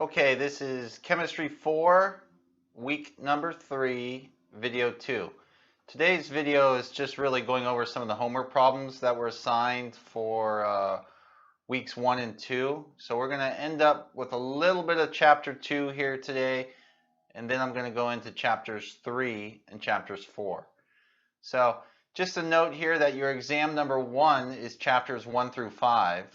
Okay, this is Chemistry 4, week number 3, video 2. Today's video is just really going over some of the homework problems that were assigned for weeks 1 and 2. So we're going to end up with a little bit of chapter 2 here today, and then I'm going to go into chapters 3 and chapters 4. So just a note here that your exam number 1 is chapters 1 through 5.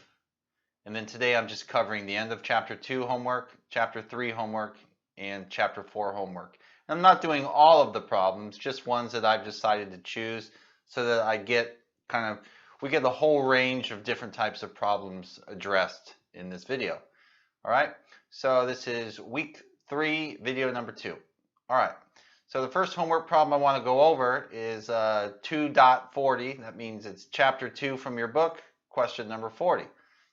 And then today I'm just covering the end of chapter 2 homework, chapter 3 homework, and chapter 4 homework. And I'm not doing all of the problems, just ones that I've decided to choose so that I get we get the whole range of different types of problems addressed in this video. All right, so this is week 3, video number 2. All right, so the first homework problem I want to go over is 2.40. That means it's chapter 2 from your book, question number 40.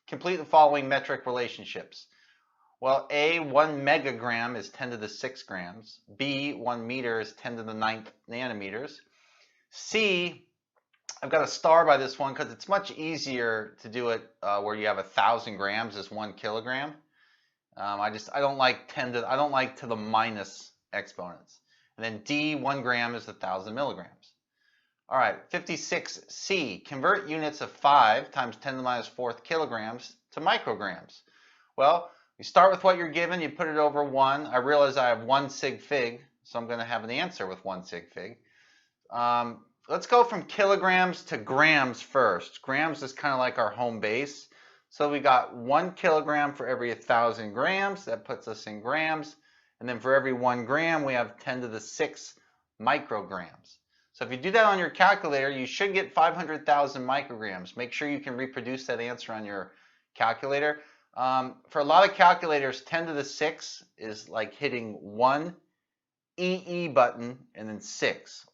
Complete the following metric relationships. Well, A, 1 megagram is 10 to the 6 grams. B, 1 meter is 10 to the 9th nanometers. C, I've got a star by this one because it's much easier to do it where you have 1,000 grams as 1 kilogram. I don't like to the minus exponents. And then D, 1 gram is 1,000 milligrams. All right, 56C, convert units of 5 times 10 to the minus 4th kilograms to micrograms. Well, you start with what you're given, you put it over 1. I realize I have 1 sig fig, so I'm going to have an answer with 1 sig fig. Let's go from kilograms to grams first. Grams is kind of like our home base. So we got 1 kilogram for every 1,000 grams. That puts us in grams. And then for every 1 gram, we have 10 to the 6 micrograms. So if you do that on your calculator, you should get 500,000 micrograms. Make sure you can reproduce that answer on your calculator. For a lot of calculators, 10 to the 6 is like hitting 1 EE button and then 6.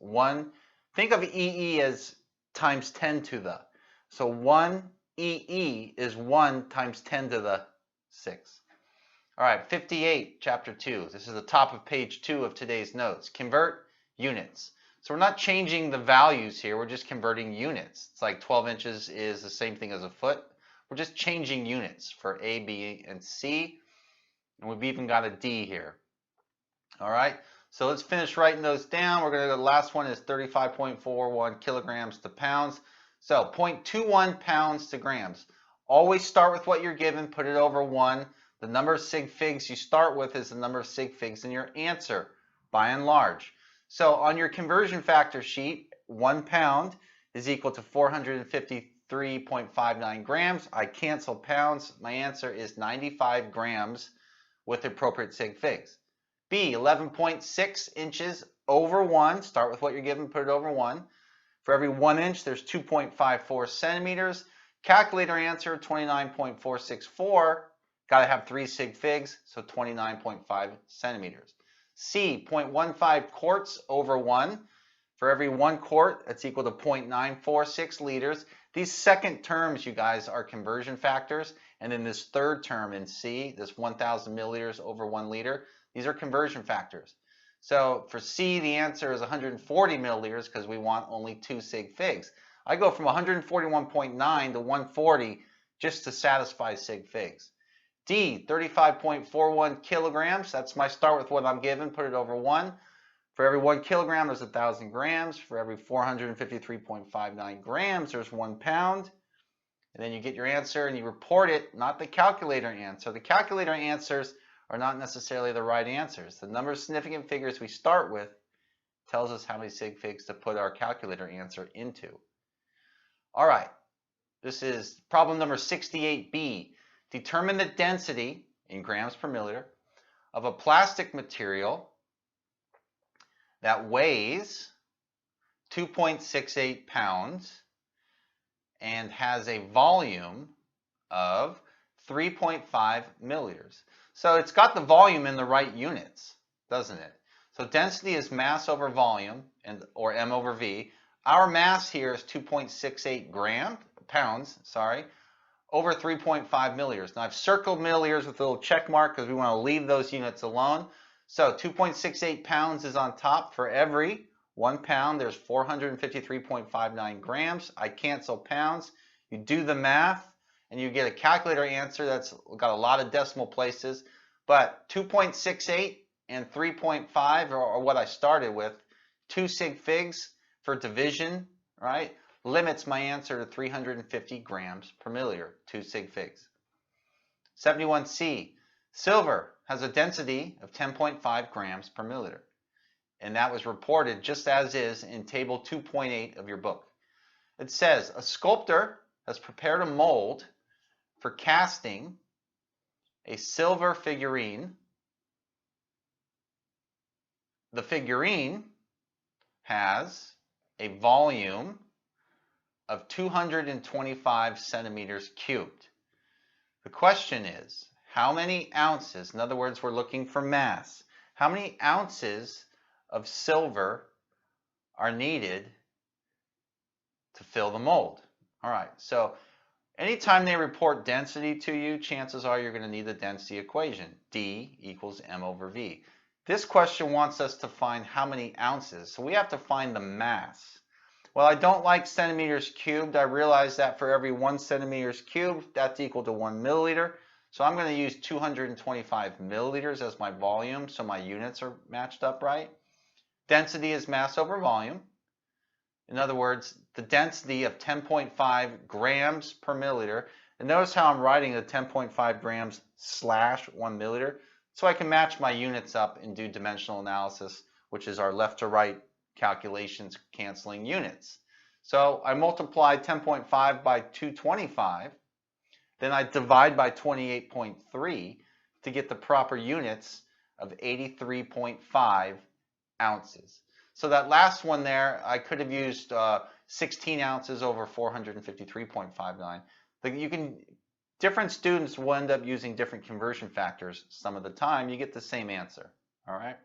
Think of EE as times 10 to the. So 1 EE is 1 times 10 to the 6. All right, 58, chapter 2. This is the top of page 2 of today's notes. Convert units. So we're not changing the values here, we're just converting units. It's like 12 inches is the same thing as a foot. We're just changing units for A, B, and C. And we've even got a D here. All right, so let's finish writing those down. We're going to go, the last one is 35.41 kilograms to pounds. So 0.21 pounds to grams. Always start with what you're given, put it over 1. The number of sig figs you start with is the number of sig figs in your answer, by and large. So on your conversion factor sheet, 1 pound is equal to 453.59 grams. I cancel pounds. My answer is 95 grams with appropriate sig figs. B, 11.6 inches over 1. Start with what you're given, put it over 1. For every 1 inch, there's 2.54 centimeters. Calculator answer, 29.464. Got to have 3 sig figs, so 29.5 centimeters. C, 0.15 quarts over 1. For every 1 quart, that's equal to 0.946 liters. These second terms, you guys, are conversion factors. And then this third term in C, this 1,000 milliliters over 1 liter, these are conversion factors. So for C, the answer is 140 milliliters because we want only 2 sig figs. I go from 141.9 to 140 just to satisfy sig figs. D, 35.41 kilograms. That's my start with what I'm given. Put it over 1. For every 1 kilogram, there's 1,000 grams. For every 453.59 grams, there's 1 pound. And then you get your answer and you report it, not the calculator answer. The calculator answers are not necessarily the right answers. The number of significant figures we start with tells us how many sig figs to put our calculator answer into. All right, this is problem number 68B. Determine the density in grams per milliliter of a plastic material that weighs 2.68 pounds and has a volume of 3.5 milliliters. So it's got the volume in the right units, doesn't it? So density is mass over volume, or M over V. Our mass here is 2.68 pounds, over 3.5 milliliters. Now I've circled milliliters with a little check mark because we want to leave those units alone. So 2.68 pounds is on top. For every 1 pound, there's 453.59 grams. I cancel pounds. You do the math, and you get a calculator answer that's got a lot of decimal places. But 2.68 and 3.5 are what I started with. 2 sig figs for division, right, limits my answer to 350 grams per milliliter, 2 sig figs. 71C, silver has a density of 10.5 grams per milliliter. And that was reported just as is in table 2.8 of your book. It says, a sculptor has prepared a mold for casting a silver figurine. The figurine has a volume of 225 centimeters cubed. The question is, how many ounces, in other words, we're looking for mass, how many ounces of silver are needed to fill the mold? All right, so anytime they report density to you, chances are you're going to need the density equation, D equals M over V. This question wants us to find how many ounces, so we have to find the mass. Well, I don't like centimeters cubed. I realize that for every 1 centimeters cubed, that's equal to 1 milliliter. So I'm going to use 225 milliliters as my volume, so my units are matched up right. Density is mass over volume. In other words, the density of 10.5 grams per milliliter. And notice how I'm writing the 10.5 grams slash 1 milliliter, so I can match my units up and do dimensional analysis, which is our left to right calculations canceling units. So I multiply 10.5 by 225, then I divide by 28.3 to get the proper units of 83.5 ounces. So that last one there, I could have used 16 ounces over 453.59. Different students will end up using different conversion factors some of the time. You get the same answer, all right?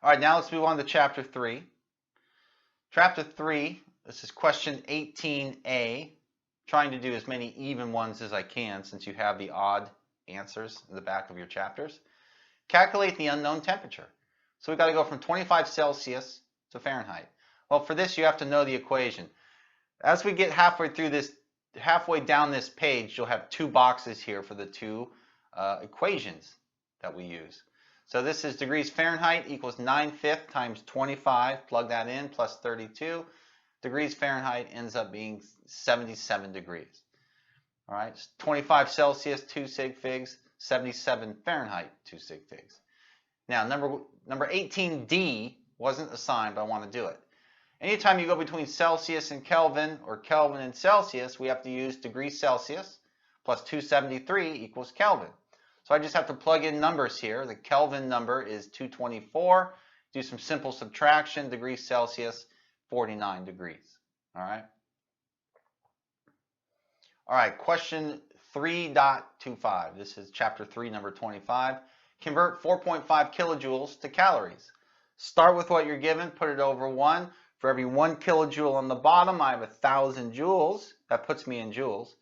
All right, now let's move on to Chapter 3. Chapter 3, this is question 18A. Trying to do as many even ones as I can since you have the odd answers in the back of your chapters. Calculate the unknown temperature. So we've got to go from 25 Celsius to Fahrenheit. Well, for this, you have to know the equation. As we get halfway down this page, you'll have 2 boxes here for the 2 equations that we use. So this is degrees Fahrenheit equals 9/5 times 25, plug that in, plus 32. Degrees Fahrenheit ends up being 77 degrees. All right, 25 Celsius, 2 sig figs, 77 Fahrenheit, 2 sig figs. Now, number 18D wasn't assigned, but I want to do it. Anytime you go between Celsius and Kelvin, or Kelvin and Celsius, we have to use degrees Celsius plus 273 equals Kelvin. So I just have to plug in numbers here. The Kelvin number is 224. Do some simple subtraction, degrees Celsius, 49 degrees. All right. All right, question 3.25. This is chapter 3, number 25. Convert 4.5 kilojoules to calories. Start with what you're given, put it over 1. For every 1 kilojoule on the bottom, I have 1,000 joules. That puts me in joules.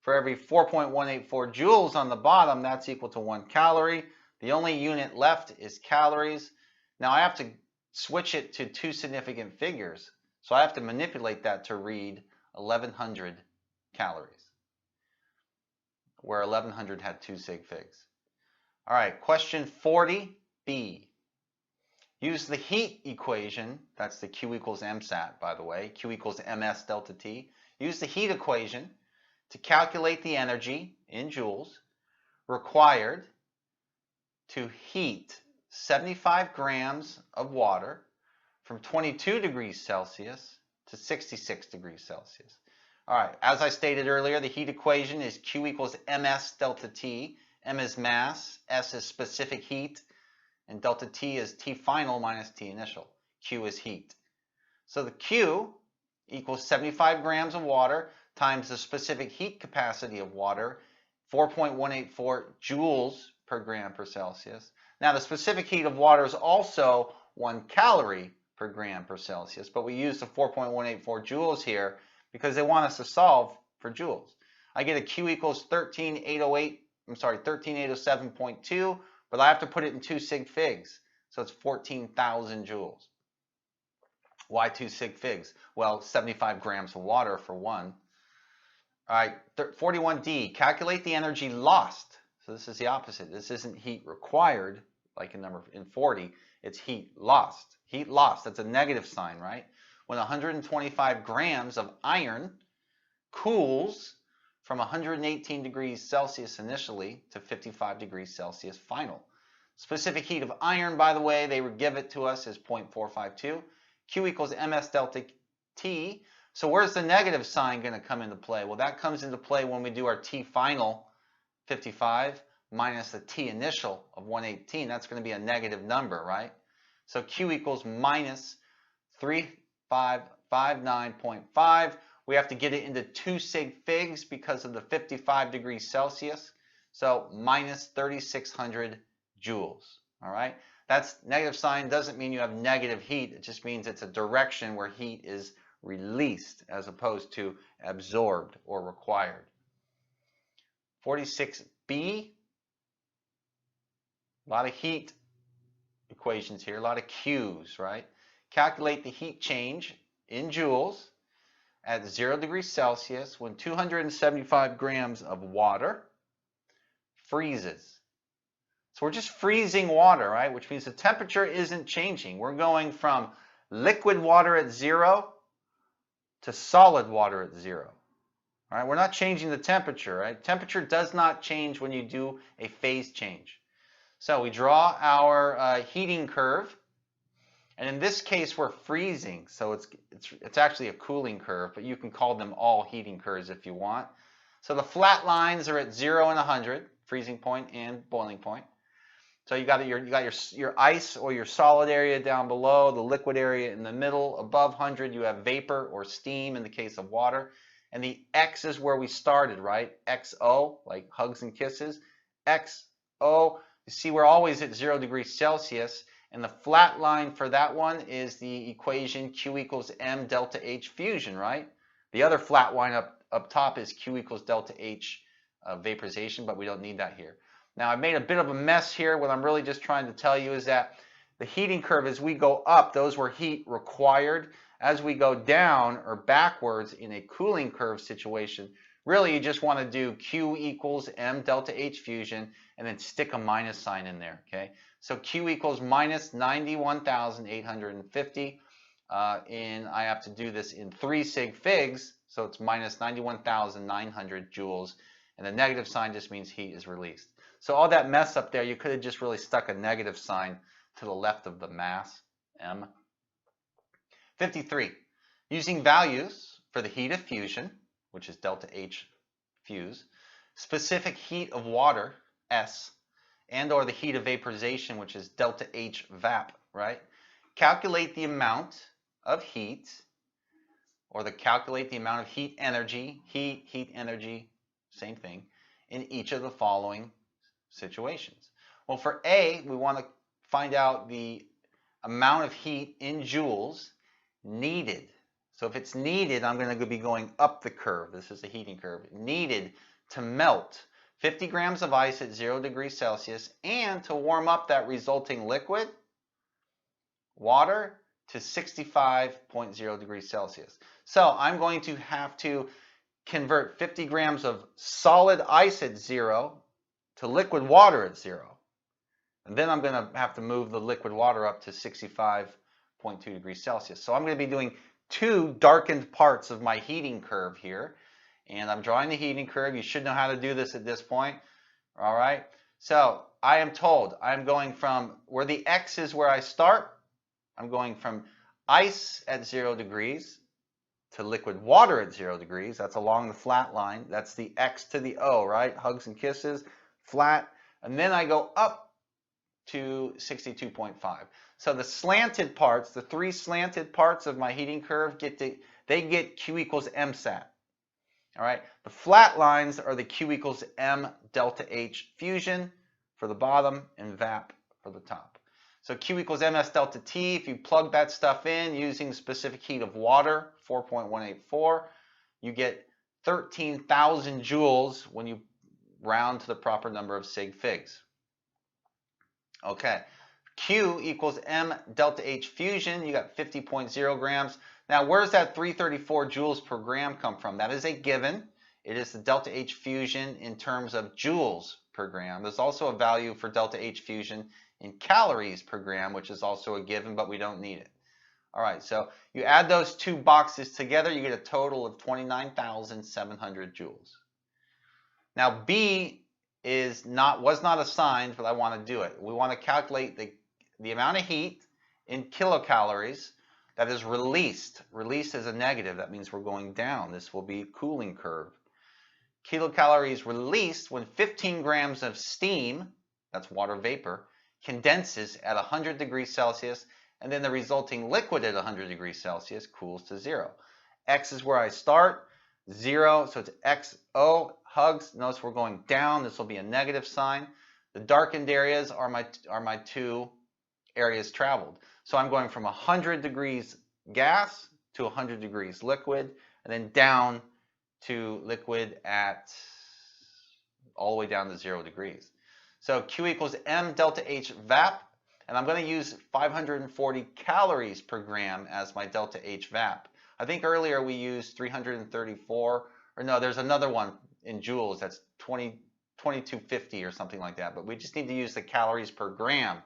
For every 4.184 joules on the bottom, that's equal to 1 calorie. The only unit left is calories. Now I have to switch it to 2 significant figures. So I have to manipulate that to read 1,100 calories, where 1,100 had 2 sig figs. All right, question 40B. Use the heat equation, that's the Q equals MSAT, by the way, Q equals MS delta T. Use the heat equation to calculate the energy in joules required to heat 75 grams of water from 22 degrees Celsius to 66 degrees Celsius. All right, as I stated earlier, the heat equation is Q equals MS delta T. M is mass, S is specific heat, and delta T is T final minus T initial. Q is heat. So the Q equals 75 grams of water times the specific heat capacity of water, 4.184 joules per gram per Celsius. Now the specific heat of water is also 1 calorie per gram per Celsius, but we use the 4.184 joules here because they want us to solve for joules. I get a Q equals 13,807.2, but I have to put it in 2 sig figs, so it's 14,000 joules. Why 2 sig figs? Well, 75 grams of water for one. All right, 41D, calculate the energy lost. So this is the opposite. This isn't heat required, like in 40. It's heat lost. Heat lost, that's a negative sign, right? When 125 grams of iron cools from 118 degrees Celsius initially to 55 degrees Celsius final. Specific heat of iron, by the way, they would give it to us as 0.452. Q equals ms delta T. So where's the negative sign going to come into play? Well, that comes into play when we do our T final, 55, minus the T initial of 118. That's going to be a negative number, right? So Q equals minus 3559.5. We have to get it into 2 sig figs because of the 55 degrees Celsius. So minus 3,600 joules. All right. That's negative sign doesn't mean you have negative heat. It just means it's a direction where heat is released as opposed to absorbed or required. 46b. A lot of heat equations here. A lot of Q's, right? Calculate the heat change in joules at 0 degrees Celsius when 275 grams of water freezes. So we're just freezing water, right? Which means the temperature isn't changing. We're going from liquid water at 0 to solid water at 0. All right? We're not changing the temperature, right? Temperature does not change when you do a phase change. So we draw our heating curve. And in this case, we're freezing. So it's actually a cooling curve, but you can call them all heating curves if you want. So the flat lines are at 0 and 100, freezing point and boiling point. So you got your ice or your solid area down below, the liquid area in the middle. Above 100, you have vapor or steam in the case of water. And the X is where we started, right? XO, like hugs and kisses. XO, you see we're always at 0 degrees Celsius. And the flat line for that one is the equation Q equals M delta H fusion, right? The other flat line up top is Q equals delta H vaporization, but we don't need that here. Now, I've made a bit of a mess here. What I'm really just trying to tell you is that the heating curve, as we go up, those were heat required. As we go down or backwards in a cooling curve situation, really you just want to do Q equals M delta H fusion and then stick a minus sign in there, okay? So Q equals minus 91,850. And I have to do this in 3 sig figs, so it's minus 91,900 joules. And the negative sign just means heat is released. So all that mess up there, you could have just really stuck a negative sign to the left of the mass, M. 53. Using values for the heat of fusion, which is delta H fuse, specific heat of water, S, and or the heat of vaporization, which is delta H vap, right? Calculate the amount of heat, or calculate the amount of heat energy, heat energy, same thing, in each of the following situations. Well, for A, we want to find out the amount of heat in joules needed. So if it's needed, I'm going to be going up the curve. This is the heating curve. Needed to melt 50 grams of ice at 0 degrees Celsius and to warm up that resulting liquid, water, to 65.0 degrees Celsius. So I'm going to have to convert 50 grams of solid ice at 0 to liquid water at 0. And then I'm going to have to move the liquid water up to 65.2 degrees Celsius. So I'm going to be doing 2 darkened parts of my heating curve here. And I'm drawing the heating curve. You should know how to do this at this point. All right. So I am told I'm going from where the X is where I start. I'm going from ice at 0 degrees to liquid water at 0 degrees. That's along the flat line. That's the X to the O, right? Hugs and kisses, flat. And then I go up to 62.5. So the slanted parts, the 3 slanted parts of my heating curve, they get Q equals MSAT. All right. The flat lines are the Q equals M delta H fusion for the bottom and VAP for the top. So Q equals MS delta T, if you plug that stuff in using specific heat of water, 4.184, you get 13,000 joules when you round to the proper number of sig figs. Okay, Q equals M delta H fusion, you got 50.0 grams. Now, where's that 334 joules per gram come from? That is a given. It is the delta H fusion in terms of joules per gram. There's also a value for delta H fusion in calories per gram, which is also a given, but we don't need it. All right, so you add those two boxes together, you get a total of 29,700 joules. Now B was not assigned, but I want to do it. We want to calculate the amount of heat in kilocalories that is released. Released is a negative. That means we're going down. This will be a cooling curve. Kilocalories released when 15 grams of steam, that's water vapor, condenses at 100 degrees Celsius, and then the resulting liquid at 100 degrees Celsius cools to 0. X is where I start, 0, so it's XO, hugs. Notice we're going down. This will be a negative sign. The darkened areas are my two areas traveled. So I'm going from 100 degrees gas to 100 degrees liquid, and then down to liquid at all the way down to 0 degrees. So Q equals M delta H VAP, and I'm going to use 540 calories per gram as my delta H VAP. I think earlier we used 334, or no, there's another one in joules that's 2250 or something like that, but we just need to use the calories per gram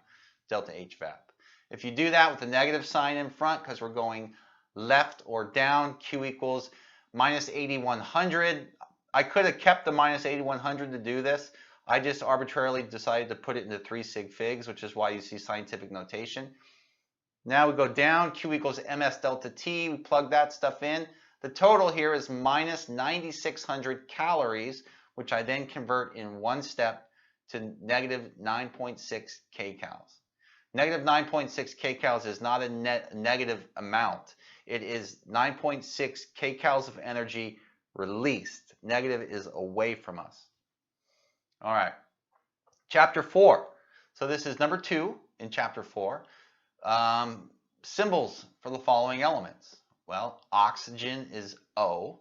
delta H VAP. If you do that with the negative sign in front, because we're going left or down, Q equals minus 8100. I could have kept the minus 8100 to do this. I just arbitrarily decided to put it into 3 sig figs, which is why you see scientific notation. Now we go down, Q equals MS delta T. We plug that stuff in. The total here is minus 9600 calories, which I then convert in one step to negative 9.6 kcals. Negative 9.6 kcals is not a negative amount. It is 9.6 kcals of energy released. Negative is away from us. All right. Chapter 4. So this is number 2 in chapter 4. Symbols for the following elements. Well, oxygen is O.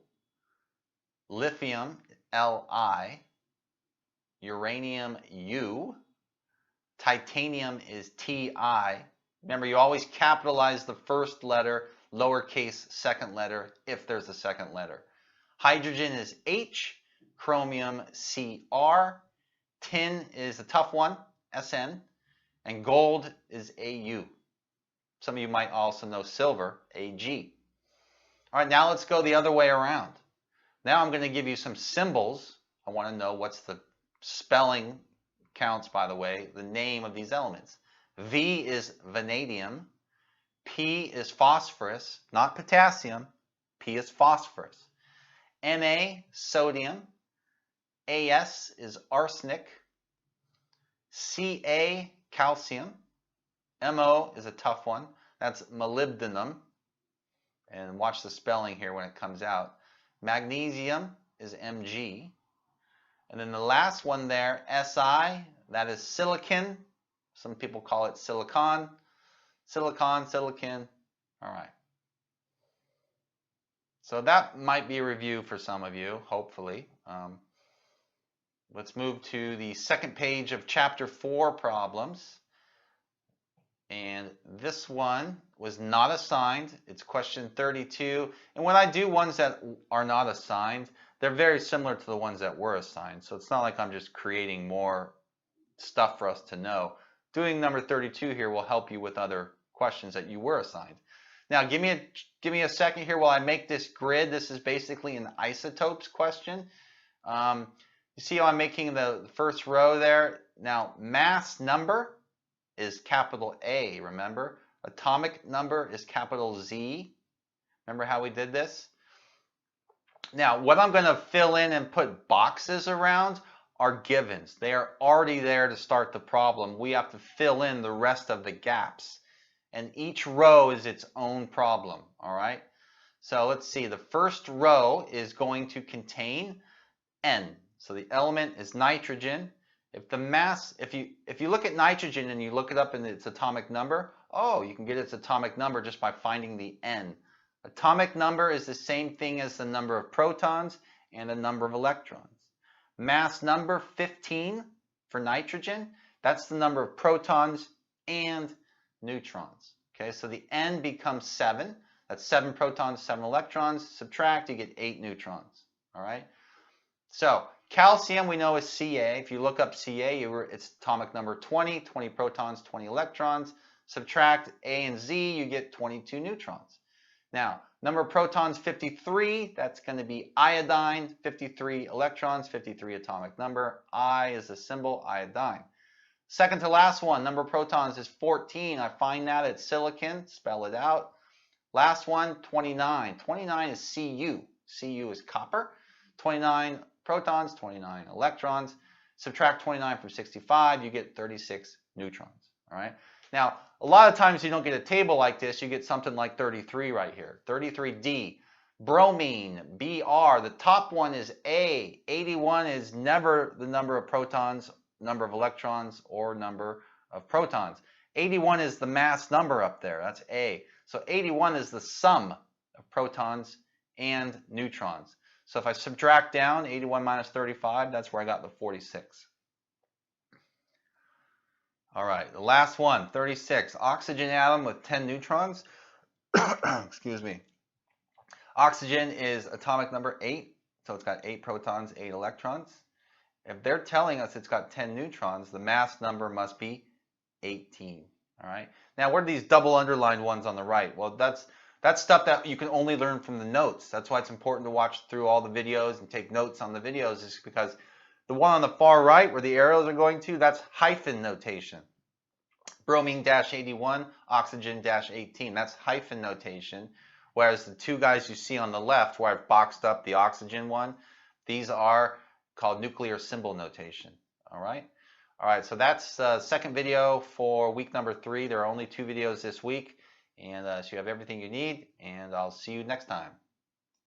Lithium, Li. Uranium, U. Titanium is Ti. Remember, you always capitalize the first letter, lowercase second letter, if there's a second letter. Hydrogen is H. Chromium, Cr. Tin is a tough one, Sn. And gold is Au. Some of you might also know silver, Ag. All right, now let's go the other way around. Now I'm going to give you some symbols. I want to know what's the spelling, counts by the way, the name of these elements. V is vanadium. P is phosphorus, not potassium. P is phosphorus. Na, sodium. As is arsenic. Ca, calcium. Mo is a tough one. That's molybdenum. And watch the spelling here when it comes out. Magnesium is Mg. And then the last one there, Si, that is silicon. Some people call it silicon. Silicon, silicon. All right. So that might be a review for some of you, hopefully. Let's move to the second page of chapter 4 problems. And this one was not assigned. It's question 32. And when I do ones that are not assigned, they're very similar to the ones that were assigned. So it's not like I'm just creating more stuff for us to know. Doing number 32 here will help you with other questions that you were assigned. Now give me a second here while I make this grid. This is basically an isotopes question. You see how I'm making the first row there? Now mass number is capital A, remember? Atomic number is capital Z. Remember how we did this? Now, what I'm going to fill in and put boxes around are givens. They are already there to start the problem. We have to fill in the rest of the gaps. And each row is its own problem, all right? So let's see. The first row is going to contain N. So the element is nitrogen. If the mass, if you look at nitrogen and you look it up in its atomic number, oh, you can get its atomic number just by finding the N. Atomic number is the same thing as the number of protons and the number of electrons. Mass number 15 for nitrogen, that's the number of protons and neutrons. Okay, so the N becomes 7. That's 7 protons, 7 electrons. Subtract, you get 8 neutrons. All right. So Calcium we know is Ca. If you look up Ca, it's atomic number 20, 20 protons, 20 electrons. Subtract A and Z, you get 22 neutrons. Now, number of protons, 53, that's going to be iodine, 53 electrons, 53 atomic number. I is the symbol, iodine. Second to last one, number of protons is 14. I find that at silicon, spell it out. Last one, 29. 29 is Cu. Cu is copper. 29 protons, 29 electrons. Subtract 29 from 65, you get 36 neutrons. All right. Now, a lot of times you don't get a table like this. You get something like 33 right here. 33D. Bromine, Br. The top one is A. 81 is never the number of protons, number of electrons, or number of protons. 81 is the mass number up there. That's A. So 81 is the sum of protons and neutrons. So if I subtract down 81 minus 35, that's where I got the 46. All right, the last one, 36. Oxygen atom with 10 neutrons. Excuse me. Oxygen is atomic number 8, so it's got 8 protons, 8 electrons. If they're telling us it's got 10 neutrons, the mass number must be 18. All right. Now, what are these double underlined ones on the right? Well, that's stuff that you can only learn from the notes. That's why it's important to watch through all the videos and take notes on the videos, is because the one on the far right where the arrows are going to, that's hyphen notation. Bromine-81, oxygen-18. That's hyphen notation. Whereas the two guys you see on the left, where I've boxed up the oxygen one, these are called nuclear symbol notation. All right? All right, so that's the second video for week number 3. There are only 2 videos this week. And so you have everything you need, and I'll see you next time.